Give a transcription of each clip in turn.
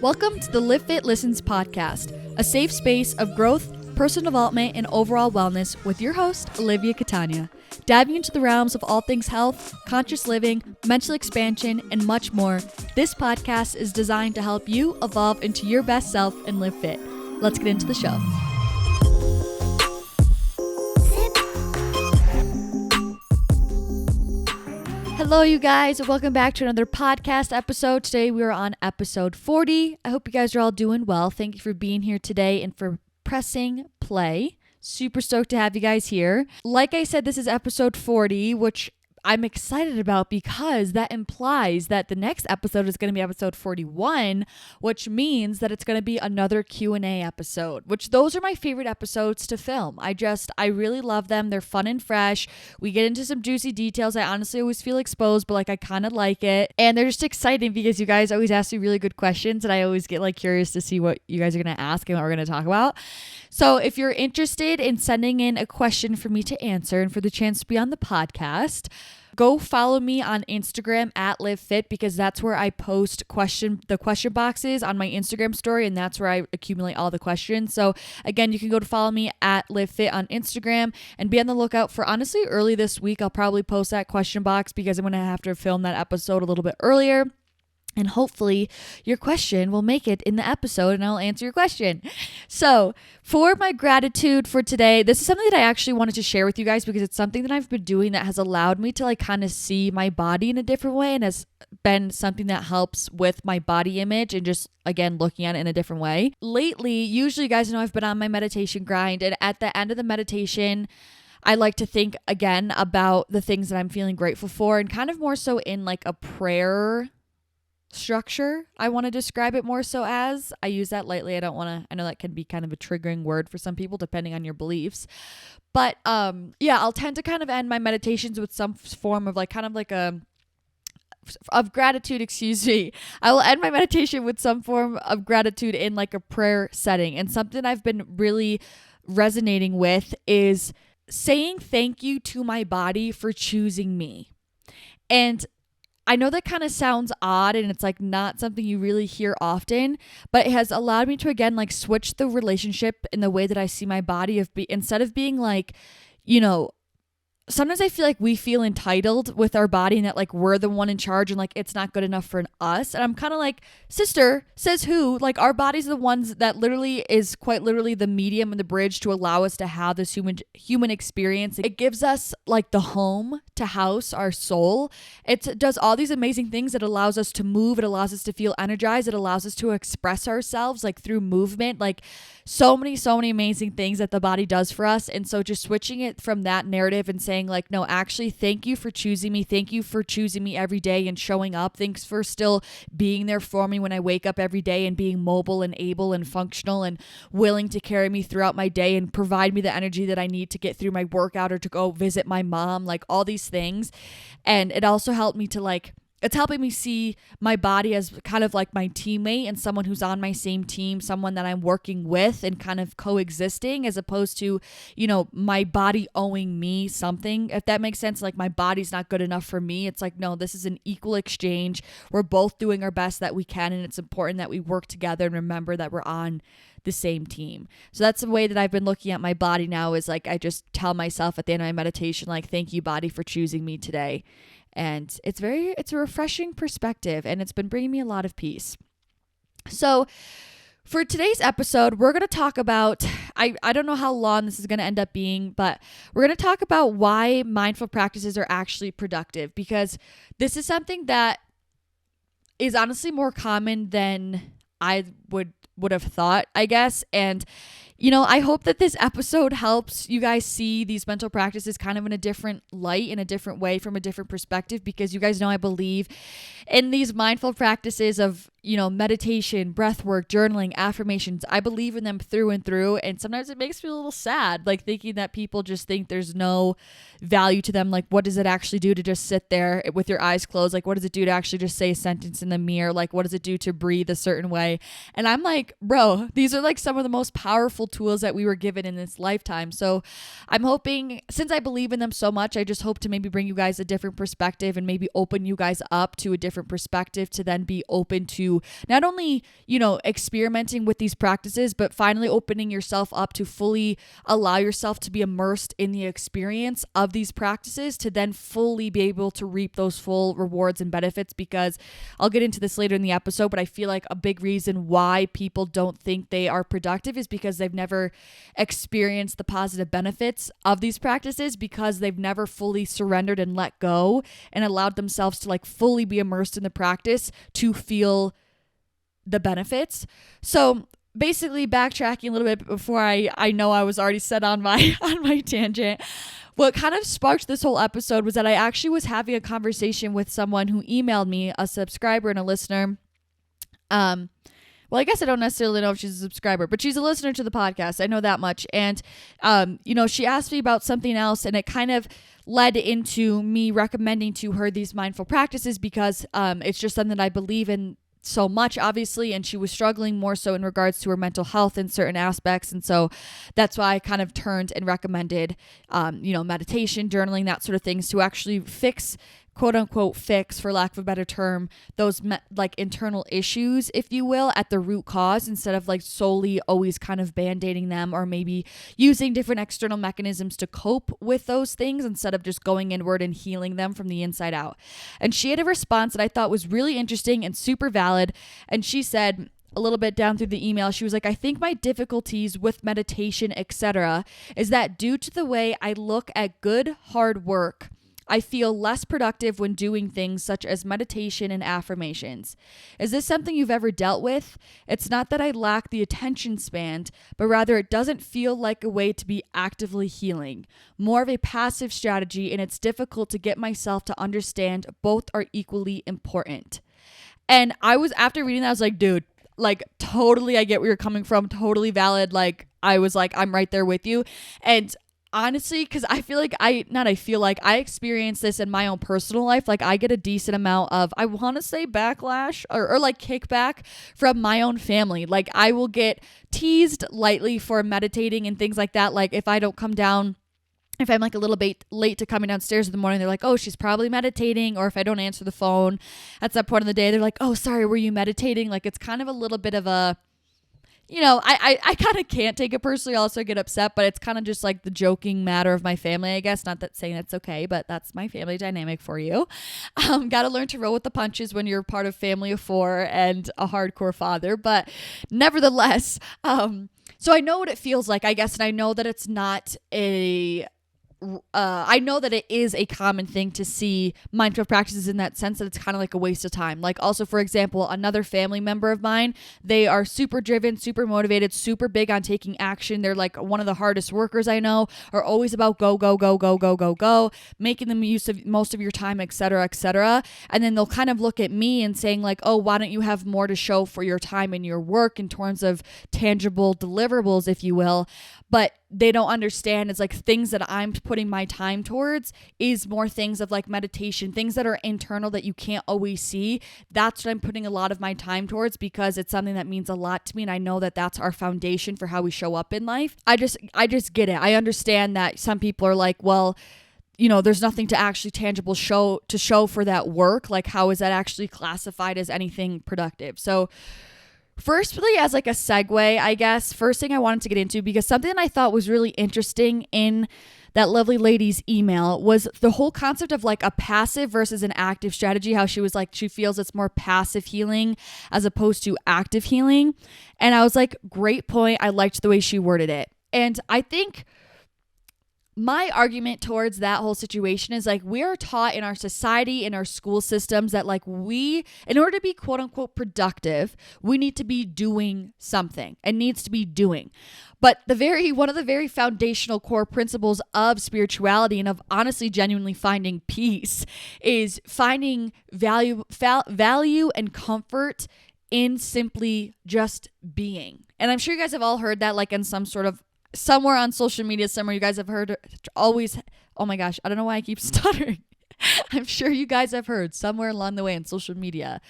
Welcome to the Livfiit Listens podcast, a safe space of growth, personal development, and overall wellness with your host, Olivia Catania. Diving into the realms of all things health, conscious living, mental expansion, and much more, this podcast is designed to help you evolve into your best self and live fit. Let's get into the show. Hello, you guys. Welcome back to another podcast episode. Today we are on episode 40. I hope you guys are all doing well. Thank you for being here today and for pressing play. Super stoked to have you guys here. Like I said, this is episode 40, which I'm excited about because that implies that the next episode is going to be episode 41, which means that it's going to be another Q&A episode, which those are my favorite episodes to film. I really love them. They're fun and fresh. We get into some juicy details. I honestly always feel exposed, but I kind of like it. And they're just exciting because you guys always ask me really good questions and I always get curious to see what you guys are going to ask and what we're going to talk about. So if you're interested in sending in a question for me to answer and for the chance to be on the podcast, go follow me on Instagram at Livfiit because that's where I post the question boxes on my Instagram story, and that's where I accumulate all the questions. So again, you can go to follow me at Livfiit on Instagram and be on the lookout for, honestly, early this week, I'll probably post that question box because I'm going to have to film that episode a little bit earlier. And hopefully your question will make it in the episode and I'll answer your question. So for my gratitude for today, this is something that I actually wanted to share with you guys because it's something that I've been doing that has allowed me to kind of see my body in a different way and has been something that helps with my body image and just, again, looking at it in a different way. Lately, usually you guys know I've been on my meditation grind, and at the end of the meditation, I like to think again about the things that I'm feeling grateful for and kind of more so in a prayer structure. I want to describe it more so as. I use that lightly. I know that can be kind of a triggering word for some people depending on your beliefs. But I'll tend to kind of end my meditations with some form of of gratitude, excuse me. I will end my meditation with some form of gratitude in a prayer setting. And something I've been really resonating with is saying thank you to my body for choosing me. And I know that kind of sounds odd and it's not something you really hear often, but it has allowed me to again switch the relationship in the way that I see my body instead of being sometimes I feel we feel entitled with our body and that we're the one in charge and it's not good enough for us. And I'm kind of sister, says who? Our bodies are the ones that literally is quite literally the medium and the bridge to allow us to have this human experience. It gives us the home to house our soul. It does all these amazing things. It allows us to move. It allows us to feel energized. It allows us to express ourselves through movement. So many amazing things that the body does for us. And so just switching it from that narrative and saying no, actually, thank you for choosing me. Thank you for choosing me every day and showing up. Thanks for still being there for me when I wake up every day and being mobile and able and functional and willing to carry me throughout my day and provide me the energy that I need to get through my workout or to go visit my mom, all these things. And it also helped me to it's helping me see my body as kind of my teammate and someone who's on my same team, someone that I'm working with and kind of coexisting, as opposed to, my body owing me something, if that makes sense. My body's not good enough for me. It's no, this is an equal exchange. We're both doing our best that we can, and it's important that we work together and remember that we're on the same team. So that's the way that I've been looking at my body now is I just tell myself at the end of my meditation, thank you, body, for choosing me today. And it's a refreshing perspective, and it's been bringing me a lot of peace. So for today's episode, we're going to talk about, I don't know how long this is going to end up being, but we're going to talk about why mindful practices are actually productive, because this is something that is honestly more common than I would have thought, I guess. And I hope that this episode helps you guys see these mental practices kind of in a different light, in a different way, from a different perspective, because you guys know I believe in these mindful practices of, meditation, breath work, journaling, affirmations. I believe in them through and through. And sometimes it makes me a little sad, thinking that people just think there's no value to them. What does it actually do to just sit there with your eyes closed? What does it do to actually just say a sentence in the mirror? What does it do to breathe a certain way? And I'm bro, these are some of the most powerful powerful tools that we were given in this lifetime. So I'm hoping, since I believe in them so much, I just hope to maybe bring you guys a different perspective and maybe open you guys up to a different perspective to then be open to not only, experimenting with these practices, but finally opening yourself up to fully allow yourself to be immersed in the experience of these practices to then fully be able to reap those full rewards and benefits. Because I'll get into this later in the episode, but I feel like a big reason why people don't think they are productive is because they've never experienced the positive benefits of these practices, because they've never fully surrendered and let go and allowed themselves to like fully be immersed in the practice to feel the benefits. So basically, backtracking a little bit before I know I was already set on my tangent. What kind of sparked this whole episode was that I actually was having a conversation with someone who emailed me, a subscriber and a listener. Well, I guess I don't necessarily know if she's a subscriber, but she's a listener to the podcast. I know that much. And, she asked me about something else, and it kind of led into me recommending to her these mindful practices because it's just something that I believe in so much, obviously, and she was struggling more so in regards to her mental health in certain aspects. And so that's why I kind of turned and recommended, meditation, journaling, that sort of things to actually quote unquote fix, for lack of a better term, those internal issues, if you will, at the root cause, instead of like solely always kind of band-aiding them or maybe using different external mechanisms to cope with those things instead of just going inward and healing them from the inside out. And she had a response that I thought was really interesting and super valid. And she said, a little bit down through the email, she was like, I think my difficulties with meditation, etc., is that due to the way I look at good, hard work, I feel less productive when doing things such as meditation and affirmations. Is this something you've ever dealt with? It's not that I lack the attention span, but rather it doesn't feel like a way to be actively healing. More of a passive strategy, and it's difficult to get myself to understand both are equally important. And after reading that, I was like, dude, like totally, I get where you're coming from. Totally valid. Like, I was like, I'm right there with you. And honestly, because I experience this in my own personal life. Like, I get a decent amount of, I want to say backlash or like kickback from my own family. Like, I will get teased lightly for meditating and things like that. Like, if I don't come down, if I'm like a little bit late to coming downstairs in the morning, they're like, oh, she's probably meditating. Or if I don't answer the phone at that point in the day, they're like, oh, sorry, were you meditating? Like, it's kind of a little bit of a, I kind of can't take it personally. I also get upset, but it's kind of just like the joking matter of my family, I guess. Not that saying that's okay, but that's my family dynamic for you. Got to learn to roll with the punches when you're part of family of four and a hardcore father. But nevertheless, so I know what it feels like, I guess. And I know that it's not I know that it is a common thing to see mindful practices in that sense that it's kind of like a waste of time. Like, also, for example, another family member of mine, they are super driven, super motivated, super big on taking action. They're like one of the hardest workers I know, are always about go, go, go, go, go, go, go, making them use of most of your time, et cetera, et cetera. And then they'll kind of look at me and saying like, oh, why don't you have more to show for your time and your work in terms of tangible deliverables, if you will. But they don't understand it's like things that I'm putting my time towards is more things of like meditation, things that are internal that you can't always see. That's what I'm putting a lot of my time towards because it's something that means a lot to me. And I know that that's our foundation for how we show up in life. I just get it. I understand that some people are like, well, there's nothing to actually tangible show for that work. Like, how is that actually classified as anything productive? So firstly, as like a segue, I guess, first thing I wanted to get into, because something that I thought was really interesting in that lovely lady's email was the whole concept of like a passive versus an active strategy, how she was like, she feels it's more passive healing as opposed to active healing. And I was like, great point. I liked the way she worded it. And I think my argument towards that whole situation is like, we are taught in our society, in our school systems that like in order to be quote unquote productive, we need to be doing something. It needs to be doing. But one of the very foundational core principles of spirituality and of honestly genuinely finding peace is finding value and comfort in simply just being. And I'm sure you guys have all heard that like in somewhere on social media somewhere. You guys have heard always, oh my gosh, I don't know why I keep stuttering. I'm sure you guys have heard somewhere along the way on social media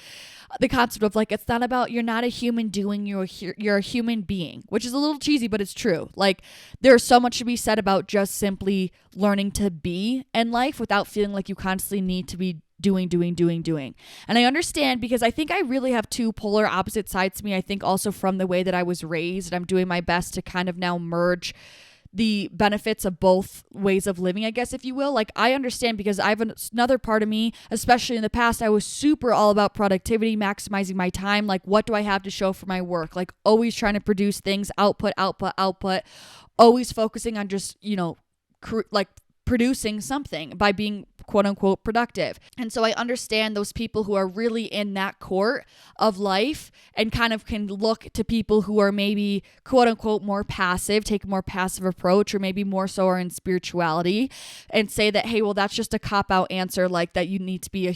the concept of like, it's not about, you're not a human doing, you're a human being, which is a little cheesy, but it's true. Like, there's so much to be said about just simply learning to be in life without feeling like you constantly need to be doing. And I understand, because I think I really have two polar opposite sides to me. I think also from the way that I was raised, I'm doing my best to kind of now merge the benefits of both ways of living, I guess, if you will. Like, I understand, because I have another part of me, especially in the past, I was super all about productivity, maximizing my time. Like, what do I have to show for my work? Like, always trying to produce things, output, always focusing on just, like producing something by being quote unquote productive. And so I understand those people who are really in that court of life and kind of can look to people who are maybe quote unquote more passive, take a more passive approach, or maybe more so are in spirituality, and say that, hey, well, that's just a cop-out answer, like that you need to be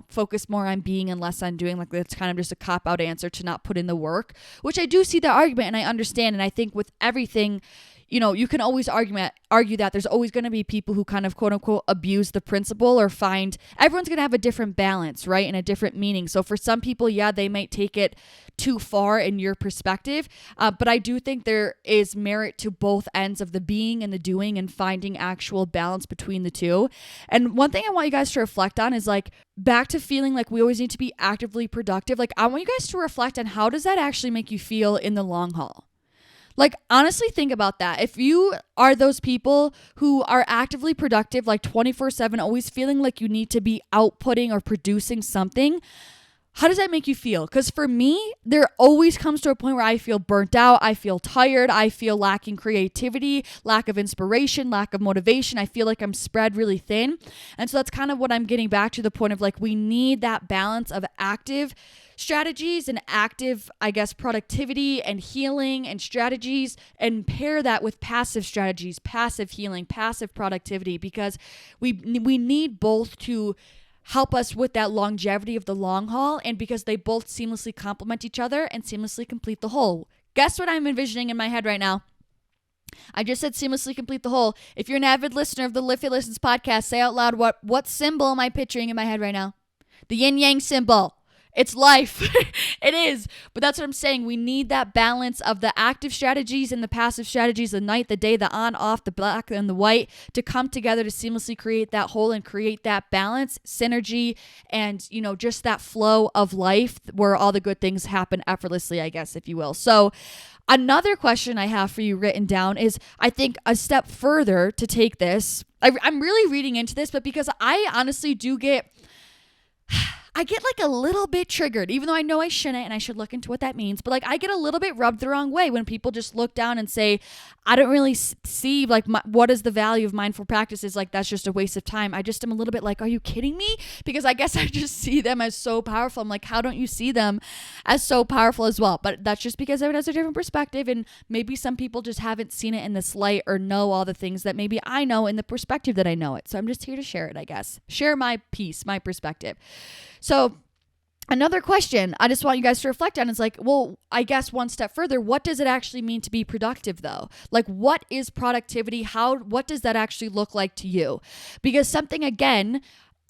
focus more on being and less on doing. Like, that's kind of just a cop-out answer to not put in the work, which I do see the argument and I understand. And I think with everything, you can always argue that there's always going to be people who kind of quote unquote abuse the principle, or find everyone's going to have a different balance, right? And a different meaning. So for some people, yeah, they might take it too far in your perspective. But I do think there is merit to both ends of the being and the doing, and finding actual balance between the two. And one thing I want you guys to reflect on is, like, back to feeling like we always need to be actively productive. Like, I want you guys to reflect on, how does that actually make you feel in the long haul? Like, honestly, think about that. If you are those people who are actively productive, like 24/7, always feeling like you need to be outputting or producing something, how does that make you feel? Because for me, there always comes to a point where I feel burnt out. I feel tired. I feel lacking creativity, lack of inspiration, lack of motivation. I feel like I'm spread really thin. And so that's kind of what I'm getting back to, the point of, like, we need that balance of active strategies and active, I guess, productivity and healing and strategies, and pair that with passive strategies, passive healing, passive productivity, because we need both to help us with that longevity of the long haul, and because they both seamlessly complement each other and seamlessly complete the whole. Guess what I'm envisioning in my head right now? I just said seamlessly complete the whole. If you're an avid listener of the Livfiit Listens podcast, say out loud, what symbol am I picturing in my head right now? The yin-yang symbol. It's life. It is. But that's what I'm saying. We need that balance of the active strategies and the passive strategies, the night, the day, the on, off, the black and the white, to come together to seamlessly create that whole and create that balance, synergy, and, just that flow of life where all the good things happen effortlessly, I guess, if you will. So another question I have for you written down is, I think, a step further to take this. I'm really reading into this, but because I honestly do get like a little bit triggered, even though I know I shouldn't, and I should look into what that means. But like, I get a little bit rubbed the wrong way when people just look down and say, I don't really see like what is the value of mindful practices. Like, that's just a waste of time. I just am a little bit like, are you kidding me? Because I guess I just see them as so powerful. I'm like, how don't you see them as so powerful as well? But that's just because everyone has a different perspective, and maybe some people just haven't seen it in this light, or know all the things that maybe I know in the perspective that I know it. So I'm just here to share it, I guess. Share my piece, my perspective. So another question I just want you guys to reflect on is like, well, I guess one step further, what does it actually mean to be productive though? Like, what is productivity? What does that actually look like to you? Because something, again,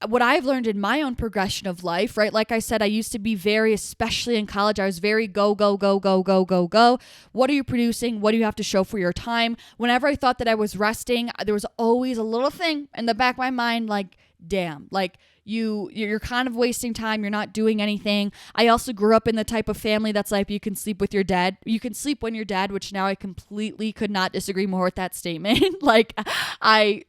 what I've learned in my own progression of life, right? Like I said, I used to be especially in college, I was very go. What are you producing? What do you have to show for your time? Whenever I thought that I was resting, there was always a little thing in the back of my mind, like, damn, like, you're kind of wasting time. You're not doing anything. I also grew up in the type of family that's like, you can sleep with your dad. You can sleep when you're dead, which now I completely could not disagree more with that statement. Like, I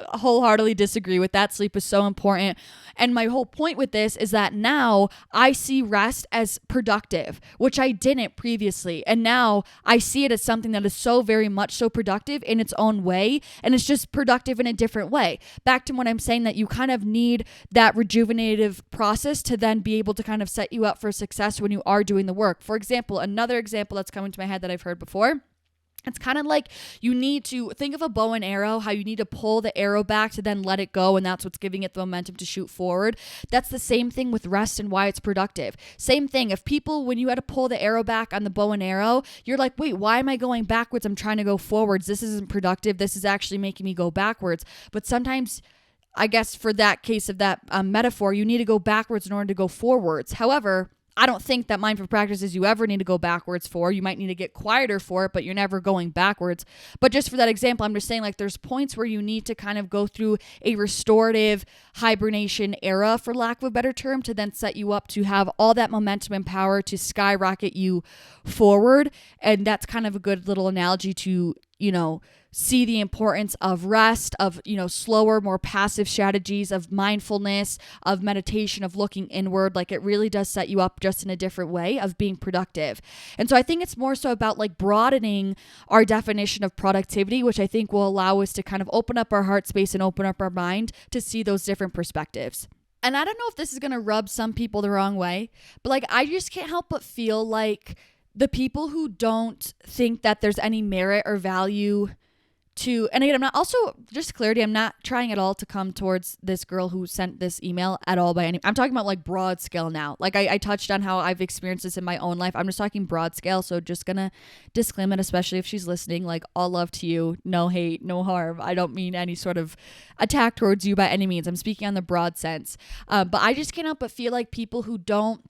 wholeheartedly disagree with that. Sleep is so important. And my whole point with this is that now I see rest as productive, which I didn't previously. And now I see it as something that is so very much so productive in its own way. And it's just productive in a different way. Back to what I'm saying, that you kind of need that rejuvenative process to then be able to kind of set you up for success when you are doing the work. For example, another example that's coming to my head that I've heard before, it's kind of like, you need to think of a bow and arrow, how you need to pull the arrow back to then let it go, and that's what's giving it the momentum to shoot forward. That's the same thing with rest and why it's productive. Same thing. If people, when you had to pull the arrow back on the bow and arrow, you're like, wait, why am I going backwards? I'm trying to go forwards. This isn't productive. This is actually making me go backwards. But sometimes I guess for that case of that metaphor, you need to go backwards in order to go forwards. However, I don't think that mindful practices you ever need to go backwards for. You might need to get quieter for it, but you're never going backwards. But just for that example, I'm just saying like there's points where you need to kind of go through a restorative hibernation era, for lack of a better term, to then set you up to have all that momentum and power to skyrocket you forward. And that's kind of a good little analogy to, see the importance of rest, of, slower, more passive strategies, of mindfulness, of meditation, of looking inward. Like it really does set you up just in a different way of being productive. And so I think it's more so about like broadening our definition of productivity, which I think will allow us to kind of open up our heart space and open up our mind to see those different perspectives. And I don't know if this is going to rub some people the wrong way, but like I just can't help but feel like the people who don't think that there's any merit or value to, and again, I'm not, also just clarity, I'm not trying at all to come towards this girl who sent this email at all by any, I'm talking about like broad scale now. Like I touched on how I've experienced this in my own life. I'm just talking broad scale. So just gonna disclaim it, especially if she's listening, like all love to you, no hate, no harm. I don't mean any sort of attack towards you by any means. I'm speaking on the broad sense. But I just can't help but feel like people who don't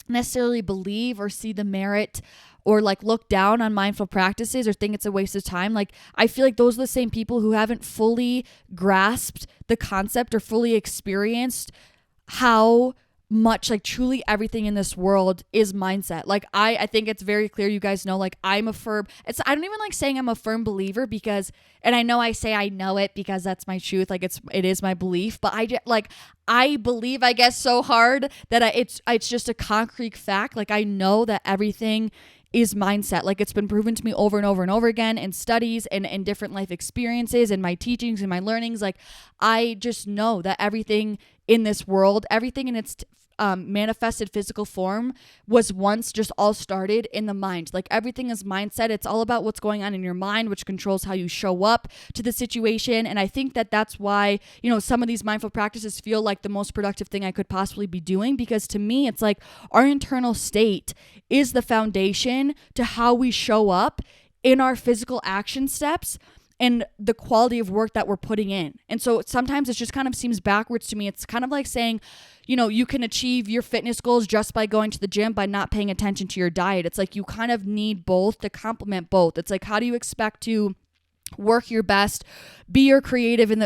necessarily believe or see the merit or like look down on mindful practices or think it's a waste of time. Like I feel like those are the same people who haven't fully grasped the concept or fully experienced how much like truly everything in this world is mindset. Like I think it's very clear, you guys know, like I don't even like saying I'm a firm believer because, and I know I say I know it because that's my truth. Like it is my belief, but I believe, I guess, so hard that it's just a concrete fact. Like I know that everything is mindset. Like it's been proven to me over and over and over again in studies and in different life experiences and my teachings and my learnings. Like I just know that everything in this world, everything in its manifested physical form was once just all started in the mind. Like everything is mindset. It's all about what's going on in your mind, which controls how you show up to the situation. And I think that that's why, some of these mindful practices feel like the most productive thing I could possibly be doing, because to me, it's like our internal state is the foundation to how we show up in our physical action steps and the quality of work that we're putting in. And so sometimes it just kind of seems backwards to me. It's kind of like saying, you can achieve your fitness goals just by going to the gym by not paying attention to your diet. It's like you kind of need both to complement both. It's like, how do you expect to work your best, be your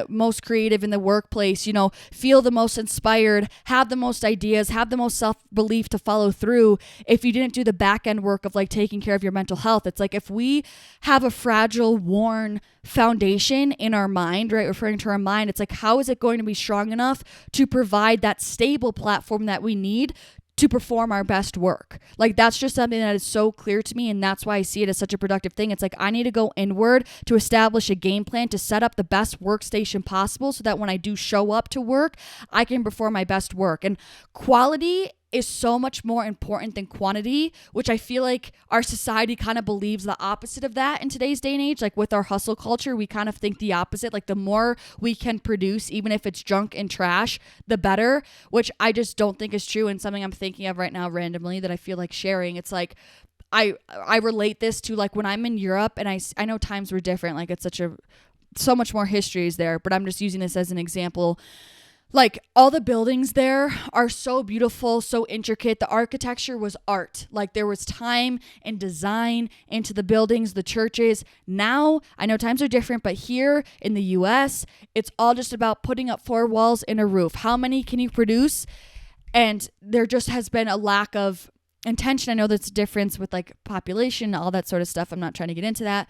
most creative in the workplace, feel the most inspired, have the most ideas, have the most self-belief to follow through if you didn't do the back end work of like taking care of your mental health? It's like if we have a fragile, worn foundation in our mind, right, referring to our mind, it's like, how is it going to be strong enough to provide that stable platform that we need to perform our best work? Like that's just something that is so clear to me, and that's why I see it as such a productive thing. It's like I need to go inward to establish a game plan to set up the best workstation possible so that when I do show up to work, I can perform my best work. And quality is so much more important than quantity, which I feel like our society kind of believes the opposite of that in today's day and age. Like with our hustle culture, we kind of think the opposite. Like the more we can produce, even if it's junk and trash, the better, which I just don't think is true. And something I'm thinking of right now randomly that I feel like sharing, it's like, I relate this to like when I'm in Europe, and I know times were different. Like it's so much more history is there, but I'm just using this as an example. Like all the buildings there are so beautiful, so intricate. The architecture was art. Like there was time and design into the buildings, the churches. Now, I know times are different, but here in the US, it's all just about putting up 4 walls and a roof. How many can you produce? And there just has been a lack of intention. I know there's a difference with like population, all that sort of stuff. I'm not trying to get into that.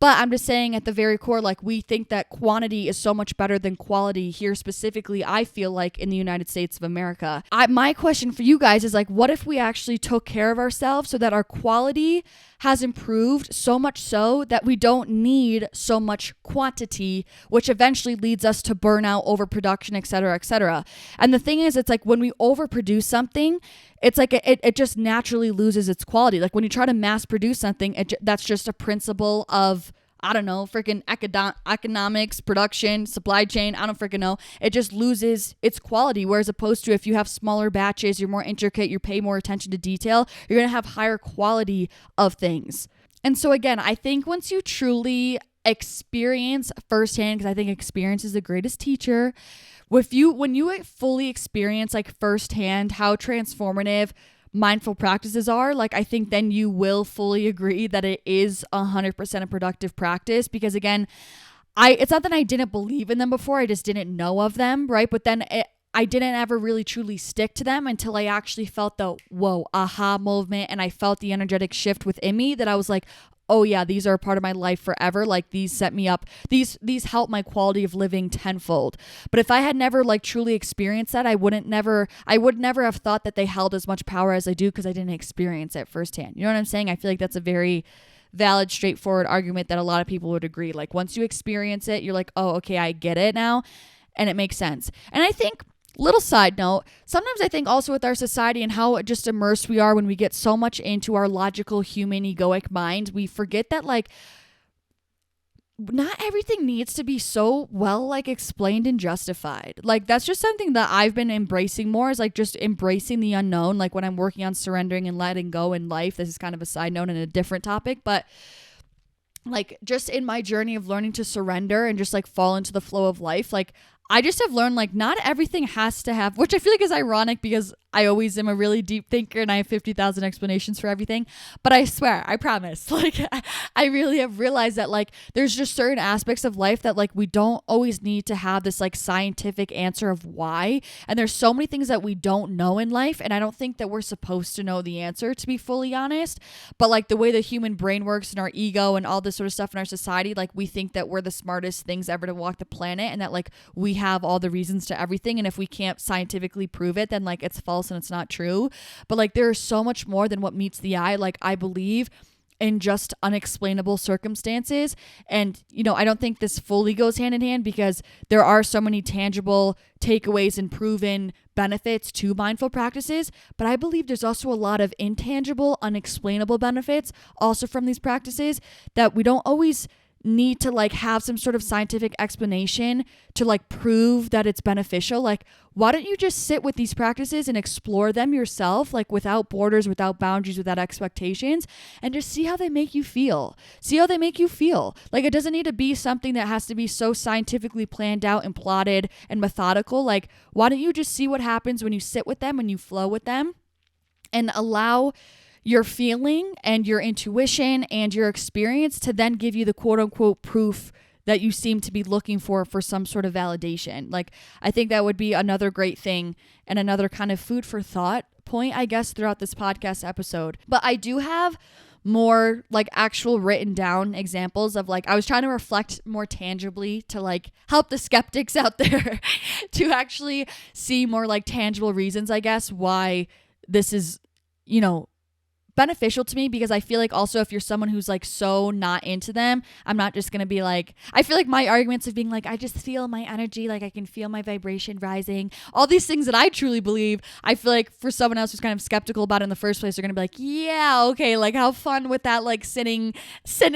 But I'm just saying at the very core, like we think that quantity is so much better than quality here specifically, I feel like in the United States of America. My question for you guys is like, what if we actually took care of ourselves so that our quality has improved so much so that we don't need so much quantity, which eventually leads us to burnout, overproduction, et cetera, et cetera. And the thing is, it's like when we overproduce something, it's like it just naturally loses its quality. Like when you try to mass produce something, that's just a principle of, I don't know, freaking economics, production, supply chain. I don't freaking know. It just loses its quality. Whereas opposed to if you have smaller batches, you're more intricate, you pay more attention to detail, you're going to have higher quality of things. And so again, I think once you truly experience firsthand, because I think experience is the greatest teacher, when you fully experience like firsthand how transformative mindful practices are, like I think then you will fully agree that it is 100% a productive practice, because again, it's not that I didn't believe in them before, I just didn't know of them, right? But then I didn't ever really truly stick to them until I actually felt the aha moment, and I felt the energetic shift within me that I was like, oh yeah, these are a part of my life forever. Like these set me up. These help my quality of living tenfold. But if I had never like truly experienced that, I would never have thought that they held as much power as I do, because I didn't experience it firsthand. You know what I'm saying? I feel like that's a very valid, straightforward argument that a lot of people would agree. Like once you experience it, you're like, oh, okay, I get it now. And it makes sense. And I think, little side note, sometimes I think also with our society and how just immersed we are when we get so much into our logical human egoic mind, we forget that like not everything needs to be so well like explained and justified. Like that's just something that I've been embracing more, is like just embracing the unknown. Like when I'm working on surrendering and letting go in life, this is kind of a side note and a different topic, but like just in my journey of learning to surrender and just like fall into the flow of life, like I just have learned like not everything has to have, which I feel like is ironic because I always am a really deep thinker and I have 50,000 explanations for everything. But I swear, I promise, like I really have realized that like there's just certain aspects of life that like we don't always need to have this like scientific answer of why. And there's so many things that we don't know in life. And I don't think that we're supposed to know the answer, to be fully honest. But like the way the human brain works and our ego and all this sort of stuff in our society, like we think that we're the smartest things ever to walk the planet and that like we have all the reasons to everything. And if we can't scientifically prove it, then like it's false and it's not true. But like there is so much more than what meets the eye. Like I believe in just unexplainable circumstances. And, you know, I don't think this fully goes hand in hand because there are so many tangible takeaways and proven benefits to mindful practices. But I believe there's also a lot of intangible, unexplainable benefits also from these practices that we don't always need to like have some sort of scientific explanation to like prove that it's beneficial. Like, why don't you just sit with these practices and explore them yourself, like without borders, without boundaries, without expectations, and just see how they make you feel. See how they make you feel. Like, it doesn't need to be something that has to be so scientifically planned out and plotted and methodical. Like, why don't you just see what happens when you sit with them, when you flow with them, and allow your feeling and your intuition and your experience to then give you the quote unquote proof that you seem to be looking for some sort of validation. Like, I think that would be another great thing and another kind of food for thought point, I guess, throughout this podcast episode. But I do have more like actual written down examples of like, I was trying to reflect more tangibly to like help the skeptics out there to actually see more like tangible reasons, I guess, why this is, you know, beneficial to me. Because I feel like also if you're someone who's like so not into them, I'm not just gonna be like, I feel like my arguments of being like, I just feel my energy, like I can feel my vibration rising, all these things that I truly believe, I feel like for someone else who's kind of skeptical about it in the first place, they're gonna be like, yeah, okay, like how fun with that, like sitting,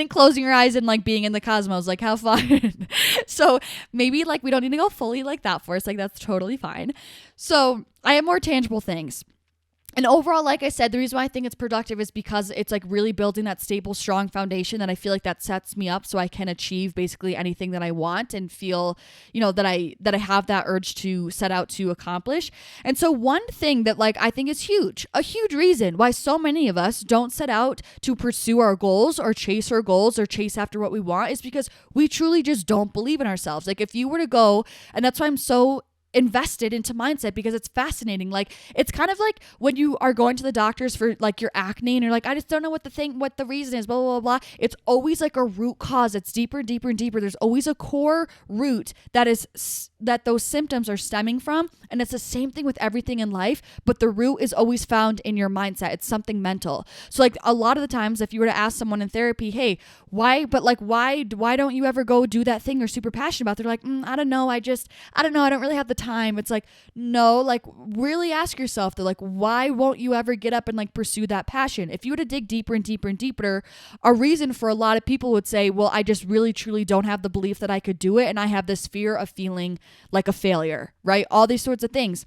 closing your eyes and like being in the cosmos, like how fun. So maybe like we don't need to go fully like that for us, like that's totally fine. So I have more tangible things. And overall, like I said, the reason why I think it's productive is because it's like really building that stable, strong foundation that I feel like that sets me up so I can achieve basically anything that I want and feel, you know, that I have that urge to set out to accomplish. And so one thing that like I think is huge, a huge reason why so many of us don't set out to pursue our goals or chase our goals or chase after what we want is because we truly just don't believe in ourselves. Like if you were to go, and that's why I'm so invested into mindset, because it's fascinating. Like it's kind of like when you are going to the doctors for like your acne and you're like, I just don't know what the reason is, blah, blah, blah, blah. It's always like a root cause. It's deeper and deeper and deeper. There's always a core root that those symptoms are stemming from. And it's the same thing with everything in life, but the root is always found in your mindset. It's something mental. So like a lot of the times if you were to ask someone in therapy, hey, why don't you ever go do that thing you're super passionate about? They're like, I don't know. I don't know. I don't really have the time. It's like, no, like really ask yourself, they're like, why won't you ever get up and like pursue that passion? If you were to dig deeper and deeper and deeper, a reason for a lot of people would say, well, I just really truly don't have the belief that I could do it. And I have this fear of feeling like a failure, right? All these sorts of things.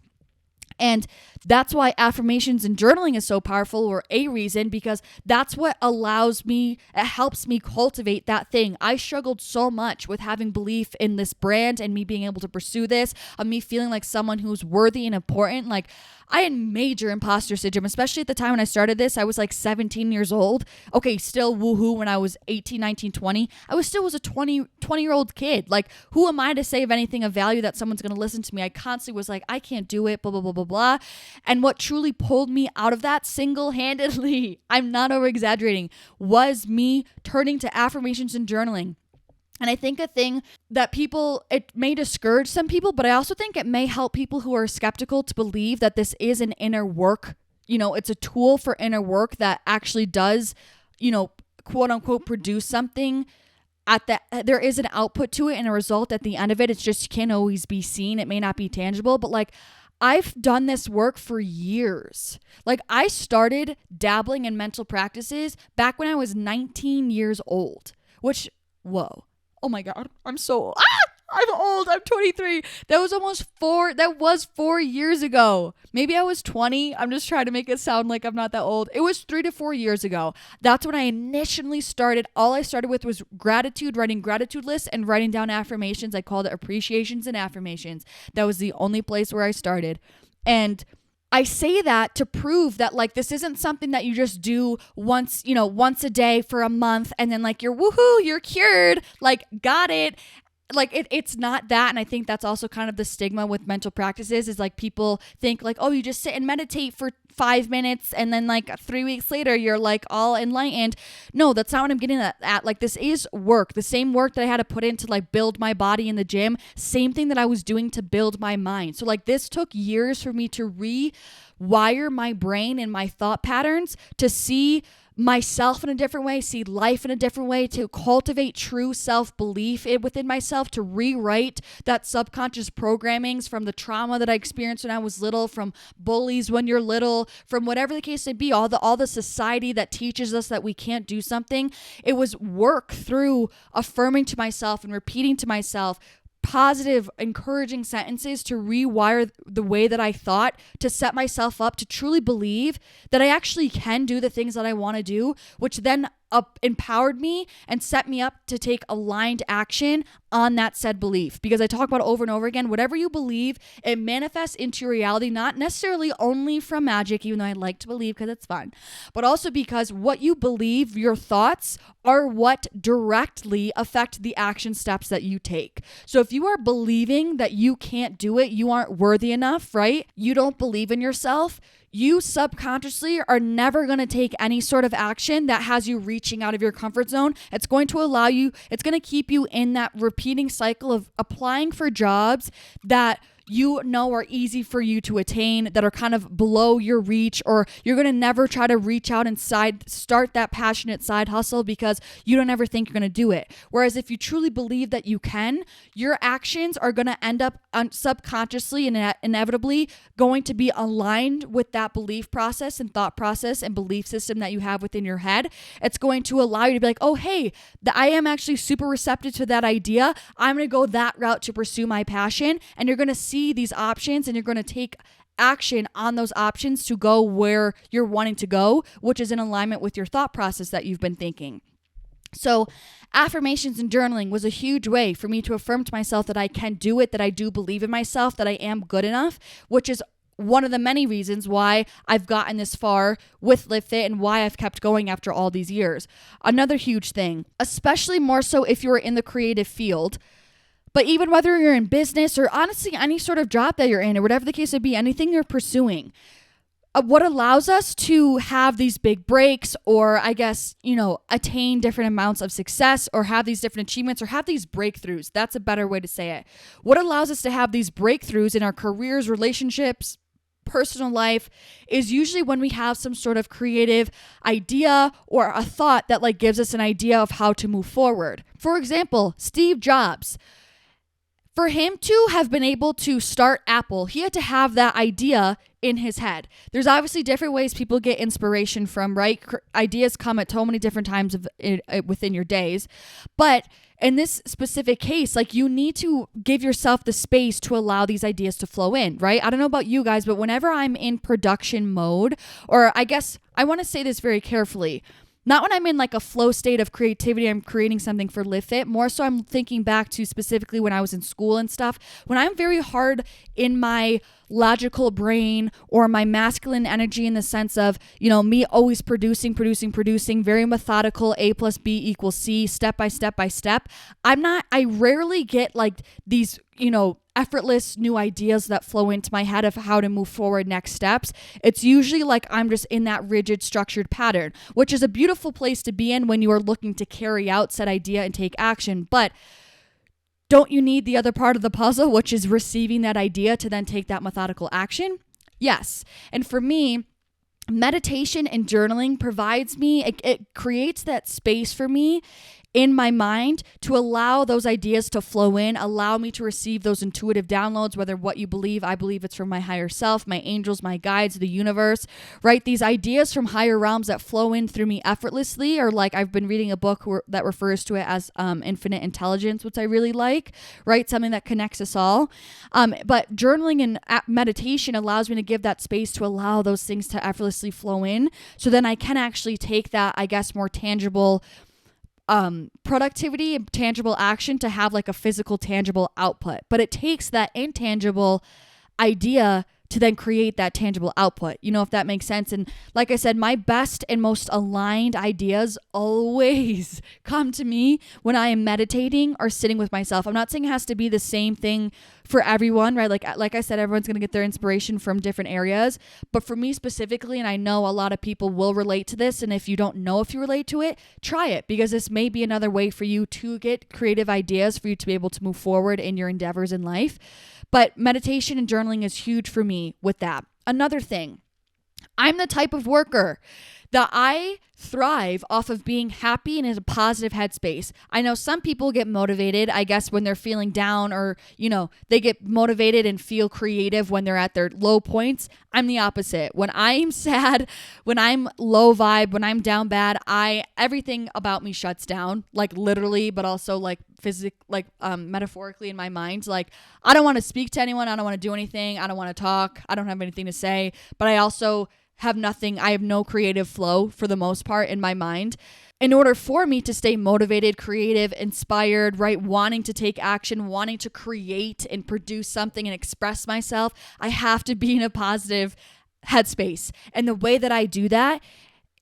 And that's why affirmations and journaling is so powerful, or a reason, because that's what it helps me cultivate that thing. I struggled so much with having belief in this brand and me being able to pursue this, of me feeling like someone who's worthy and important. Like, I had major imposter syndrome, especially at the time when I started this. I was like 17 years old. Okay, still woohoo when I was 18, 19, 20. I was a 20-year-old kid. Like, who am I to say of anything of value that someone's going to listen to me? I constantly was like, I can't do it, blah, blah, blah, blah, blah. And what truly pulled me out of that single-handedly, I'm not over-exaggerating, was me turning to affirmations and journaling. And I think a thing that it may discourage some people, but I also think it may help people who are skeptical to believe that this is an inner work. It's a tool for inner work that actually does, quote unquote, produce something. There is an output to it and a result at the end of it. It's just, can't always be seen. It may not be tangible, but like, I've done this work for years. Like, I started dabbling in mental practices back when I was 19 years old, which, whoa. Oh my God, I'm so old. I'm old. I'm 23. That was 4 years ago. Maybe I was 20. I'm just trying to make it sound like I'm not that old. It was 3 to 4 years ago. That's when I initially started. All I started with was gratitude, writing gratitude lists and writing down affirmations. I called it appreciations and affirmations. That was the only place where I started. And I say that to prove that, like, this isn't something that you just do once a day for a month and then like you're woohoo, you're cured, like, got it. Like, it's not that. And I think that's also kind of the stigma with mental practices, is like, people think like, oh, you just sit and meditate for 5 minutes and then like 3 weeks later you're like all enlightened. No, that's not what I'm getting at. Like, this is work. The same work that I had to put in to like build my body in the gym, same thing that I was doing to build my mind. So like, this took years for me to rewire my brain and my thought patterns to see myself in a different way, see life in a different way, to cultivate true self-belief within myself, to rewrite that subconscious programmings from the trauma that I experienced when I was little, from bullies when you're little, from whatever the case may be, all the society that teaches us that we can't do something. It was work through affirming to myself and repeating to myself positive, encouraging sentences to rewire the way that I thought, to set myself up to truly believe that I actually can do the things that I want to do, which then empowered me and set me up to take aligned action on that said belief. Because I talk about it over and over again, whatever you believe, it manifests into your reality, not necessarily only from magic, even though I like to believe because it's fun, but also because what you believe, your thoughts, are what directly affect the action steps that you take. So if you are believing that you can't do it, you aren't worthy enough, right? You don't believe in yourself, you subconsciously are never going to take any sort of action that has you reaching out of your comfort zone. It's going to keep you in that repeating cycle of applying for jobs that you know are easy for you to attain, that are kind of below your reach, or you're going to never try to reach out and start that passionate side hustle because you don't ever think you're going to do it. Whereas if you truly believe that you can, your actions are going to end up subconsciously and inevitably going to be aligned with that belief process and thought process and belief system that you have within your head. It's going to allow you to be like, oh, hey, I am actually super receptive to that idea. I'm going to go that route to pursue my passion. And you're going to see these options and you're going to take action on those options to go where you're wanting to go, which is in alignment with your thought process that you've been thinking. So affirmations and journaling was a huge way for me to affirm to myself that I can do it, that I do believe in myself, that I am good enough, which is one of the many reasons why I've gotten this far with Livfiit and why I've kept going after all these years. Another huge thing, especially more so if you're in the creative field, but even whether you're in business or honestly any sort of job that you're in or whatever the case would be, anything you're pursuing, what allows us to have these big breaks or I guess, attain different amounts of success or have these different achievements or have these breakthroughs. That's a better way to say it. What allows us to have these breakthroughs in our careers, relationships, personal life is usually when we have some sort of creative idea or a thought that like gives us an idea of how to move forward. For example, Steve Jobs. For him to have been able to start Apple, he had to have that idea in his head. There's obviously different ways people get inspiration from, right? Ideas come at so many different times within your days. But in this specific case, like, you need to give yourself the space to allow these ideas to flow in, right? I don't know about you guys, but whenever I'm in production mode, or I guess I want to say this very carefully, not when I'm in like a flow state of creativity, I'm creating something for Livfiit. More so I'm thinking back to specifically when I was in school and stuff. When I'm very hard in my logical brain or my masculine energy, in the sense of, me always producing, very methodical, A plus B equals C, step by step by step. I rarely get like these, effortless new ideas that flow into my head of how to move forward next steps. It's usually like I'm just in that rigid, structured pattern, which is a beautiful place to be in when you are looking to carry out said idea and take action. But don't you need the other part of the puzzle, which is receiving that idea to then take that methodical action? Yes. And for me, meditation and journaling provides me, it creates that space for me in my mind to allow those ideas to flow in, allow me to receive those intuitive downloads, whether what you believe, I believe it's from my higher self, my angels, my guides, the universe, right? These ideas from higher realms that flow in through me effortlessly, or like I've been reading a book that refers to it as infinite intelligence, which I really like, right? Something that connects us all. But journaling and meditation allows me to give that space to allow those things to effortlessly flow in. So then I can actually take that, I guess, more tangible productivity and tangible action to have like a physical, tangible output. But it takes that intangible idea to then create that tangible output, if that makes sense. And like I said, my best and most aligned ideas always come to me when I am meditating or sitting with myself. I'm not saying it has to be the same thing for everyone, right? Like I said, everyone's going to get their inspiration from different areas. But for me specifically, and I know a lot of people will relate to this, and if you don't know if you relate to it, try it, because this may be another way for you to get creative ideas for you to be able to move forward in your endeavors in life. But meditation and journaling is huge for me with that. Another thing, I'm the type of worker that I thrive off of being happy and in a positive headspace. I know some people get motivated, I guess, when they're feeling down, or, they get motivated and feel creative when they're at their low points. I'm the opposite. When I'm sad, when I'm low vibe, when I'm down bad, everything about me shuts down, like literally, but also like metaphorically in my mind. Like, I don't want to speak to anyone. I don't want to do anything. I don't want to talk. I don't have anything to say, but I also have no creative flow for the most part in my mind. In order for me to stay motivated, creative, inspired, right, wanting to take action, wanting to create and produce something and express myself, I have to be in a positive headspace. And the way that I do that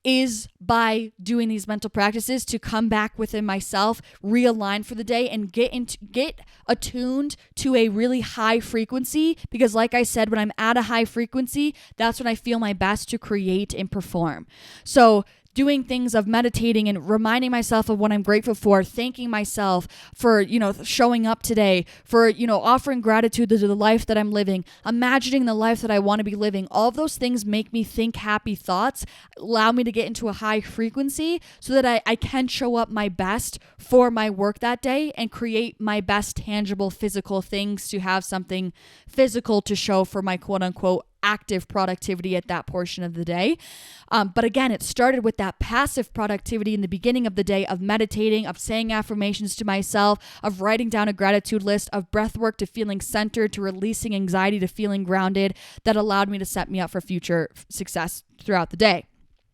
is by doing these mental practices to come back within myself, realign for the day, and get attuned to a really high frequency. Because like I said, when I'm at a high frequency, that's when I feel my best to create and perform. So doing things of meditating and reminding myself of what I'm grateful for, thanking myself for, showing up today, for, offering gratitude to the life that I'm living, imagining the life that I want to be living. All of those things make me think happy thoughts, allow me to get into a high frequency so that I can show up my best for my work that day and create my best tangible physical things to have something physical to show for my quote unquote active productivity at that portion of the day. But again, it started with that passive productivity in the beginning of the day of meditating, of saying affirmations to myself, of writing down a gratitude list, of breath work to feeling centered, to releasing anxiety, to feeling grounded, that allowed me to set me up for future success throughout the day.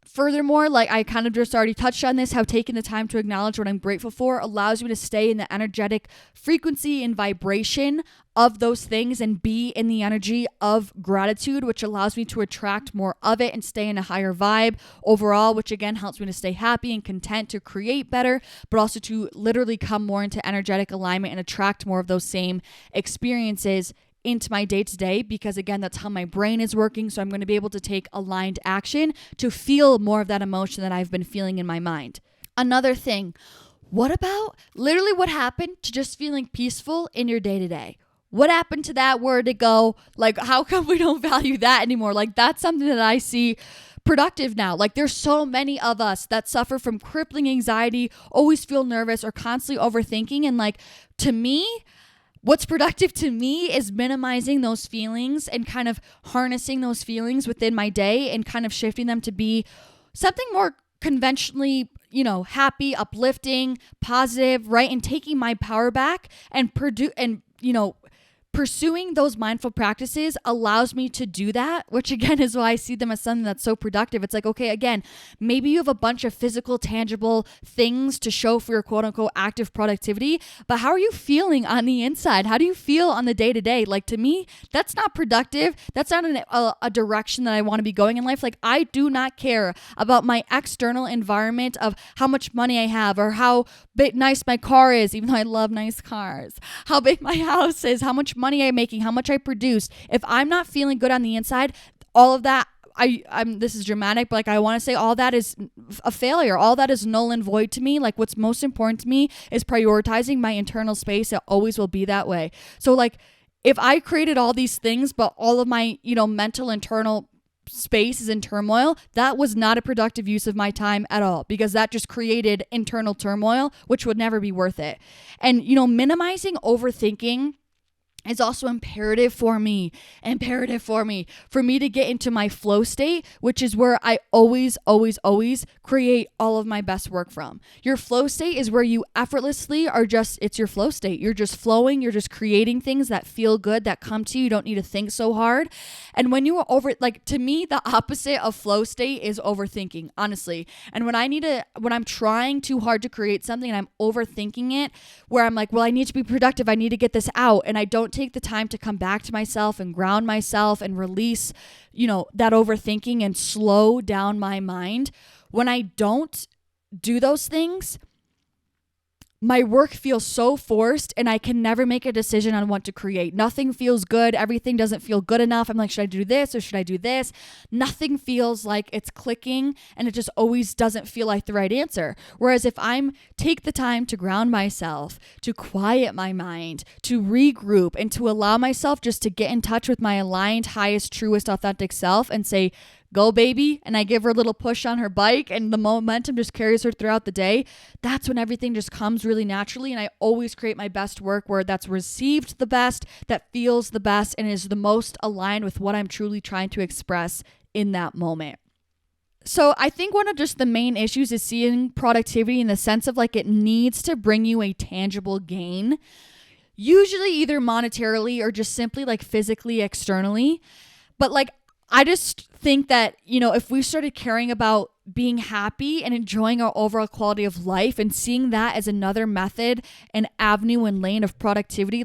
Furthermore, like I kind of just already touched on this, how taking the time to acknowledge what I'm grateful for allows me to stay in the energetic frequency and vibration of those things and be in the energy of gratitude, which allows me to attract more of it and stay in a higher vibe overall, which again helps me to stay happy and content, to create better, but also to literally come more into energetic alignment and attract more of those same experiences into my day-to-day, because again, that's how my brain is working. So I'm going to be able to take aligned action to feel more of that emotion that I've been feeling in my mind. Another thing, what about literally what happened to just feeling peaceful in your day-to-day? What happened to that? Where did it go? Like, how come we don't value that anymore? Like, that's something that I see productive now. Like, there's so many of us that suffer from crippling anxiety, always feel nervous or constantly overthinking. And like, to me, What's productive to me is minimizing those feelings and kind of harnessing those feelings within my day and kind of shifting them to be something more conventionally, happy, uplifting, positive, right? And taking my power back and pursuing those mindful practices allows me to do that, which again is why I see them as something that's so productive. It's like, okay, again, maybe you have a bunch of physical, tangible things to show for your quote unquote active productivity, but how are you feeling on the inside? How do you feel on the day to day? Like, to me, that's not productive. That's not a direction that I want to be going in life. Like, I do not care about my external environment of how much money I have or how nice my car is, even though I love nice cars, how big my house is, how much money I'm making, how much I produce. If I'm not feeling good on the inside, all of that, I'm this is dramatic, but like, I want to say all that is a failure. All that is null and void to me. Like, what's most important to me is prioritizing my internal space. It always will be that way. So like, if I created all these things, but all of my, mental internal space is in turmoil, that was not a productive use of my time at all, because that just created internal turmoil, which would never be worth it. And, minimizing overthinking is also imperative for me for me to get into my flow state, which is where I always create all of my best work from. Your flow state is where you effortlessly it's your flow state. You're just flowing. You're just creating things that feel good, that come to you. You don't need to think so hard. And when you are to me, the opposite of flow state is overthinking, honestly. And when I'm trying too hard to create something and I'm overthinking it, where I'm like, well, I need to be productive. I need to get this out. And I don't take the time to come back to myself and ground myself and release, that overthinking and slow down my mind. When I don't do those things, my work feels so forced and I can never make a decision on what to create. Nothing feels good. Everything doesn't feel good enough. I'm like, should I do this or should I do this? Nothing feels like it's clicking, and it just always doesn't feel like the right answer. Whereas if I'm take the time to ground myself, to quiet my mind, to regroup, and to allow myself just to get in touch with my aligned, highest, truest, authentic self and say, go baby, and I give her a little push on her bike and the momentum just carries her throughout the day, that's when everything just comes really naturally. And I always create my best work where that's received the best, that feels the best, and is the most aligned with what I'm truly trying to express in that moment. So I think one of just the main issues is seeing productivity in the sense of like, it needs to bring you a tangible gain, usually either monetarily or just simply like physically, externally. But like, I just think that, if we started caring about being happy and enjoying our overall quality of life and seeing that as another method and avenue and lane of productivity,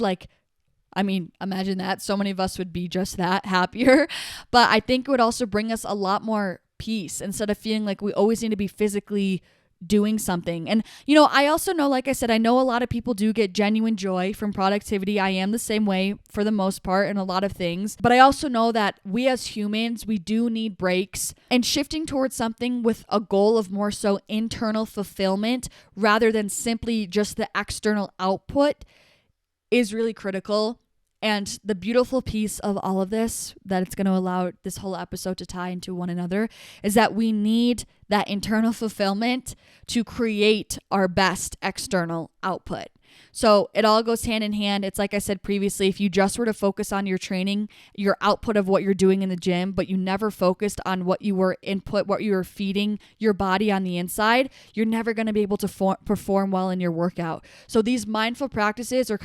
imagine that. So many of us would be just that, happier. But I think it would also bring us a lot more peace instead of feeling like we always need to be physically doing something. And, I also know, like I said, I know a lot of people do get genuine joy from productivity. I am the same way for the most part in a lot of things. But I also know that we as humans, we do need breaks, and shifting towards something with a goal of more so internal fulfillment rather than simply just the external output is really critical. And the beautiful piece of all of this, that it's going to allow this whole episode to tie into one another, is that we need that internal fulfillment to create our best external output. So it all goes hand in hand. It's like I said previously, if you just were to focus on your training, your output of what you're doing in the gym, but you never focused on what you were feeding your body on the inside, you're never going to be able to perform well in your workout. So these mindful practices are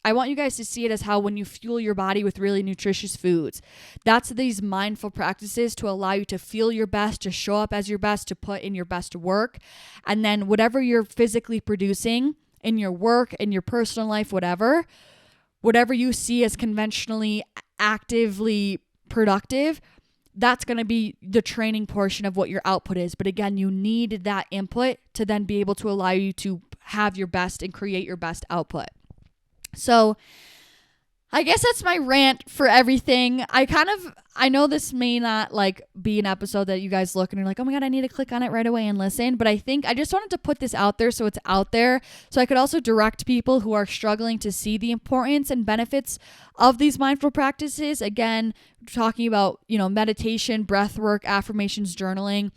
I want you guys to see it as how when you fuel your body with really nutritious foods, that's these mindful practices to allow you to feel your best, to show up as your best, to put in your best work. And then whatever you're physically producing in your work, in your personal life, whatever you see as conventionally actively productive, that's going to be the training portion of what your output is. But again, you need that input to then be able to allow you to have your best and create your best output. So I guess that's my rant for everything. I know this may not be an episode that you guys look and you're like, oh my God, I need to click on it right away and listen. But I think I just wanted to put this out there so it's out there. So I could also direct people who are struggling to see the importance and benefits of these mindful practices. Again, talking about, meditation, breath work, affirmations, journaling,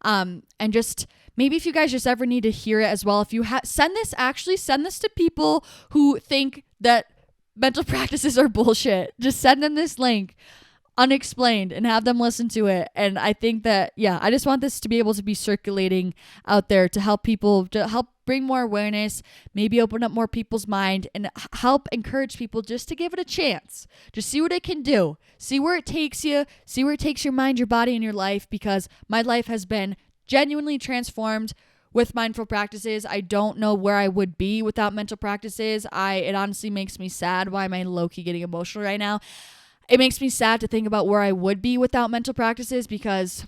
and just maybe if you guys just ever need to hear it as well, if you send this to people who think that mental practices are bullshit. Just send them this link unexplained and have them listen to it. And I think that, yeah, I just want this to be able to be circulating out there to help people, to help bring more awareness, maybe open up more people's mind, and help encourage people just to give it a chance. Just see what it can do. See where it takes you. See where it takes your mind, your body, and your life, because my life has been genuinely transformed with mindful practices. I don't know where I would be without mental practices. It honestly makes me sad. Why am I low-key getting emotional right now? It makes me sad to think about where I would be without mental practices, because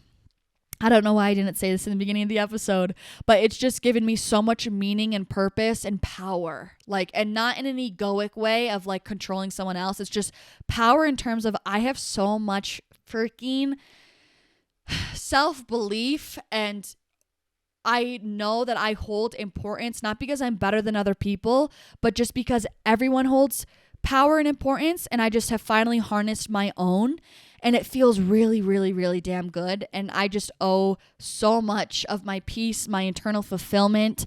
I don't know why I didn't say this in the beginning of the episode, but it's just given me so much meaning and purpose and power, and not in an egoic way of controlling someone else. It's just power in terms of I have so much freaking self-belief, and I know that I hold importance, not because I'm better than other people, but just because everyone holds power and importance, and I just have finally harnessed my own, and it feels really, really, really damn good. And I just owe so much of my peace, my internal fulfillment,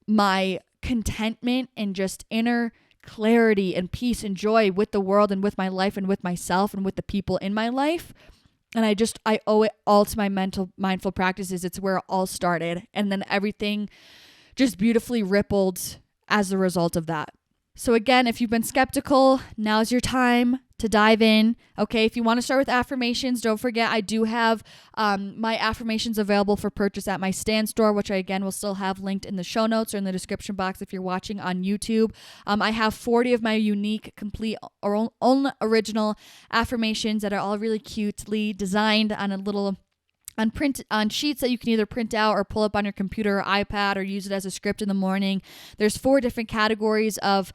my contentment, and just inner clarity and peace and joy with the world and with my life and with myself and with the people in my life. And I owe it all to my mindful practices. It's where it all started. And then everything just beautifully rippled as a result of that. So again, if you've been skeptical, now's your time to dive in. Okay, if you want to start with affirmations, don't forget I do have my affirmations available for purchase at my Stan store, which I again will still have linked in the show notes or in the description box if you're watching on YouTube. I have 40 of my unique, complete, or own original affirmations that are all really cutely designed on a little on sheets that you can either print out or pull up on your computer or iPad, or use it as a script in the morning. There's 4 different categories of,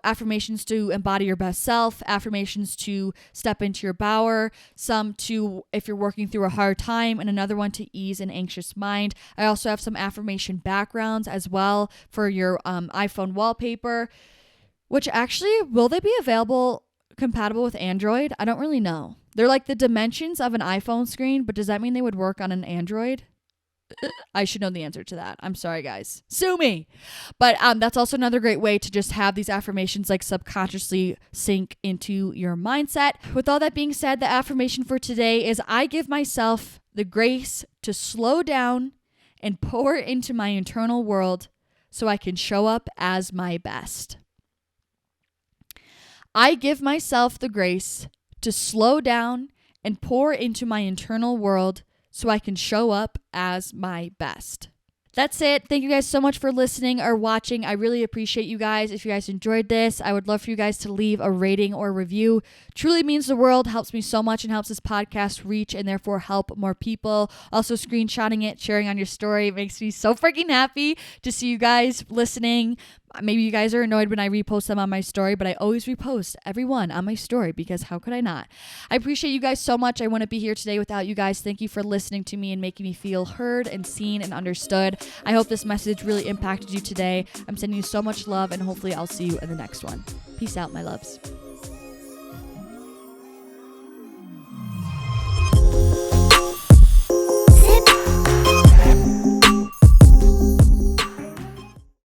affirmations to embody your best self, affirmations to step into your power, some to if you're working through a hard time, and another one to ease an anxious mind. I also have some affirmation backgrounds as well for your iPhone wallpaper, which actually, will they be compatible with Android? I don't really know. They're like the dimensions of an iPhone screen, but does that mean they would work on an Android? I should know the answer to that. I'm sorry, guys. Sue me. But that's also another great way to just have these affirmations subconsciously sink into your mindset. With all that being said, the affirmation for today is I give myself the grace to slow down and pour into my internal world so I can show up as my best. I give myself the grace to slow down and pour into my internal world so I can show up as my best. That's it. Thank you guys so much for listening or watching. I really appreciate you guys. If you guys enjoyed this, I would love for you guys to leave a rating or review. Truly means the world, helps me so much, and helps this podcast reach and therefore help more people. Also, screenshotting it, sharing on your story makes me so freaking happy to see you guys listening. Maybe you guys are annoyed when I repost them on my story, but I always repost every one on my story because how could I not? I appreciate you guys so much. I wouldn't be here today without you guys. Thank you for listening to me and making me feel heard and seen and understood. I hope this message really impacted you today. I'm sending you so much love, and hopefully I'll see you in the next one. Peace out, my loves.